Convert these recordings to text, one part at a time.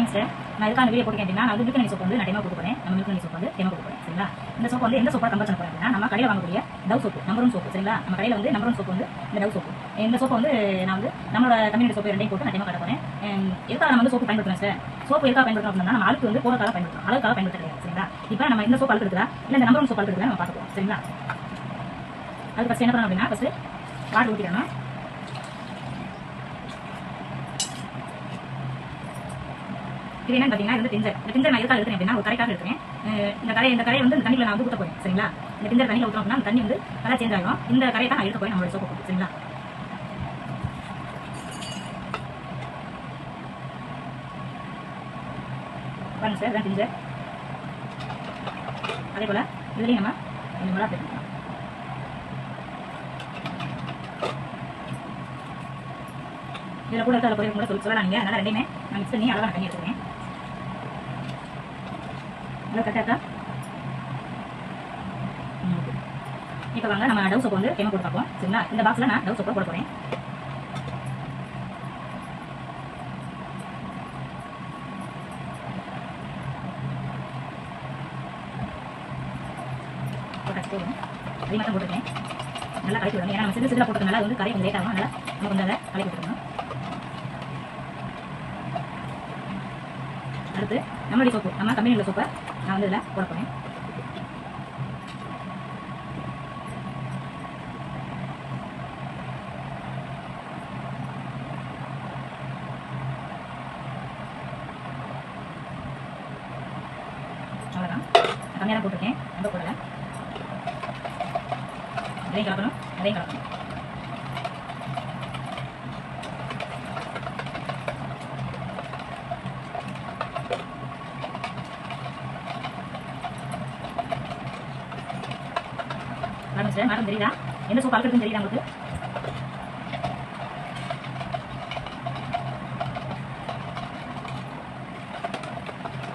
Morning sir. நான் இதுக்கான video போட்டு கேட்டீங்கன்னா நான் மில்க் ஹனி சோப் வந்து நான் டெமோ கொடுக்க போறேன். நம்ம மில்க் ஹனி சோப் வந்து டெமோ கொடுக்க போறேன். சரிங்களா? இந்த சோப் வந்து எந்த சோப்பா கம்பேர் பண்ண போறேன் அப்படின்னா நம்ம கடையில் வாங்கக்கூடிய டவ் சோப்பு, நம்பர் 1 சோப்பு. சரிங்களா? நம்ம கடையில் வந்து நம்பர் 1 சோப்பு வந்து இந்த டவ் சோப்பு. இந்த சோப்பு வந்து நான் வந்து நம்மளோட கம்யூனிட்டி சோப்பு ரெண்டையும் போட்டு நான் டெமோ காட்ட போறேன். எதுக்காக நம்ம வந்து சோப்பு பயன்படுத்துறோம் சார்? சோப்பு எதுக்காக பயன்படுத்துறோம் அப்படின்னா நம்ம அழுக்கு வந்து போறதுக்காக பயன்படுத்துறோம், அழுக்காக பயன்படுத்த கிடையாது. சரிங்களா? இப்போ நம்ம இந்த சோப்பு அழுக்கு எடுக்கிறா இல்லை இந்த நம்பர் 1 சோப்பு அழுக்கு எடுக்கிறா நம்ம பார்க்க போறோம். சரிங்களா? அது ஃபர்ஸ்ட் என்ன பண்ணணும் அப்படின்னா ஃபர்ஸ்ட் வாட்டர் ஊற்றிடணும். இது என்னன்னு பார்த்தீங்கன்னா இது வந்து டிஞ்சர். இந்த டிஞ்சர் நான் எதுக்காக எடுக்கிறேன் அப்படின்னா ஒரு கரைக்காக எடுக்கிறேன். இந்த கரையை வந்து இந்த தண்ணியில் நான் வந்து ஊற்ற போறேன். சரிங்களா? இந்த டிஞ்சர் தண்ணியில் ஊற்றோம் அப்படின்னா அந்த தண்ணி வந்து கலர் சேஞ்ச் ஆகும். இந்த கரையை தான் நான் எடுக்க போறேன் நம்மளோட சோப்பு போட்டு. சரிங்களா? பாருங்க சார், இதான் டிஞ்சர். அதே போல இதுலேயும் நம்ம கொஞ்சம் மிளகா சேர்த்துக்கலாம். இதில் கூட அதில் பொரியல் கூட சொல்லலாம் நீங்கள். அதனால் ரெண்டையுமே நான் மிக்ஸ் பண்ணி அளவாக தண்ணி எடுத்துக்கிறேன். நல்லா கரெக்டாக. இப்போ வாங்க நம்ம டவ் சோப்பு வந்து டெமோ போட்டு பார்ப்போம். சரிங்களா? இந்த பாக்ஸில் நான் டவ் சோப்பை போட போகிறேன். அதிகமாக தான் போட்டுருக்கேன். நல்லா கலக்கி விடணும். ஏன்னா நம்ம சிறு சிறுல போட்டதுனால அது வந்து கரை கொஞ்சம் லேட் ஆகும். அதனால் நம்ம கொஞ்சம் அதை கலக்கி விட்டுருக்கணும். அடுத்து நம்மளுடைய சோப்பு, நம்ம கம்பெனியில் சோப்பை நான் வந்து இதில் போட போகிறேன். அவ்வளோதான், கம்மியாக தான் போட்டிருக்கேன், ரொம்ப போடலை. அதையும் கலக்கணும், அதையும் கலக்கணும். பாருங்க சார், மாற்றம் தெரியுதா? எந்த சோப்பு அழுக்குன்னு தெரியுதா உங்களுக்கு?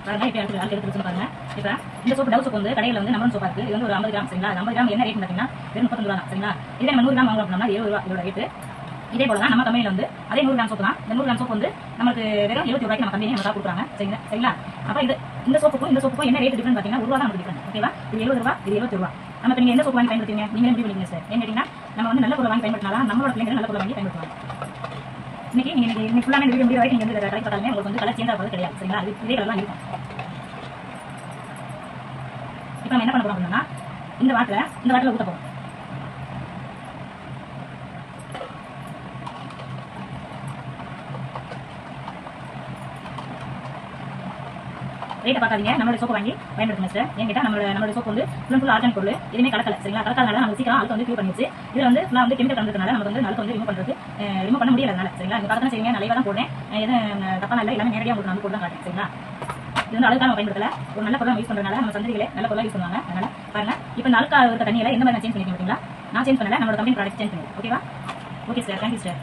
பாருங்க, இப்போ அழுக்கு எடுத்து பாருங்க. இப்போ இந்த சோப்பு டவ் சோப்பு வந்து கடையில் வந்து நம்பர் சோப்பா இருக்குது. இது வந்து ஒரு 50 கிராம். சரிங்களா? 50 கிராம் என்ன ரேட் பார்த்தீங்கன்னா வெறும் 35 ரூபா தான். சரிங்களா? இதே நம்ம 100 கிராம் வாங்கணும் அப்படின்னா 70 ரூபா இதோட ரேட்டு. இதே போல தான் நம்ம கம்பெனியில் வந்து அதே 100 கிராம் சோப்பு தான். இந்த 100 கிராம் சோப்பு வந்து நமக்கு வெறும் 70 ரூபாய்க்கு நம்ம கம்பெனி நமக்கு கொடுக்குறாங்க. சரிங்களா? அப்போ இந்த சோப்புக்கும் என்ன ரேட் டிஃபரன்ஸ் பார்த்தீங்கன்னா 1 ரூபா தான் நமக்கு டிஃபரன்ஸ். ஓகேவா? இது 70 ரூபா, இது 70 ரூபா. நம்ம இப்போ நீங்கள் எந்த சோப்பு வாங்கி பயன்படுத்துவீங்க? நீங்களே முடிவு பண்ணிக்கங்க சார். ஏன்னு கேட்டீங்கன்னா நம்ம வந்து நல்ல பொருள் வாங்கி பயன்படுத்தினாலும் நம்மளோட பிள்ளைங்க நல்ல பொருள் வாங்கி பயன்படுத்துவாங்க. இன்னைக்கு ஃபுல்லாக இந்த வீடியோ வரைக்கும் நீங்கள் வந்து கலெக்ட் பார்த்தாலுமே உங்களுக்கு வந்து கலர் சேஞ்ச் ஆகிறது கிடையாது. சரிங்களா? இதே கலர் தான் இருக்கும். இப்போ நம்ம என்ன பண்ண போறோம் அப்படின்னா இந்த வாட்டில் ஊற்ற போறோம். ரேட்டை பார்க்காதீங்க, நம்மளோட சோப்பு வாங்கி பயன்படுத்துங்க சார். ஏன் கேட்டால் நம்மளோட சோப்பு வந்து ஃபுல் ஆர்கானிக் பொருள், எதுவுமே கலக்கல. சரிங்களா? கலக்காதனால நம்ம சீக்கிரம் அழுக்கு வந்து க்யூர் பண்ணிடுச்சு. இதில் வந்து ஃபுல்லாக வந்து கெமிக்கல் கலந்ததுனால நமக்கு வந்து அழுக்கு வந்து ரிமூவ் பண்ண முடியல. சரிங்களா? இந்த பார்த்து செய்வீங்க, நல்லா தான் போடுறேன். எதுவும் தப்பான இல்லை, எல்லாமே நேரடியாக உங்களுக்கு நான் போட்டு தான் காட்டுறேன். சரிங்களா? இது வந்து அழுக்காக பயன்படுத்தல, ஒரு நல்ல பொருளாக யூஸ் பண்ணுறதுனால நம்ம சந்தைகளே நல்ல பொருளாக யூஸ் பண்ணுவாங்க. அதனால பாருங்க, இப்போ இந்த அழுக்காக இருக்க தண்ணியில் எந்த மாதிரி நான் சேஞ்ச் பண்ணிக்க மாட்டீங்களா? நான் சேஞ்ச் பண்ணல, நம்மளோட கம்பெனி ப்ராடக்ட் சேஞ்ச் பண்ணுங்க. ஓகேவா? Okay sir, thank you sir.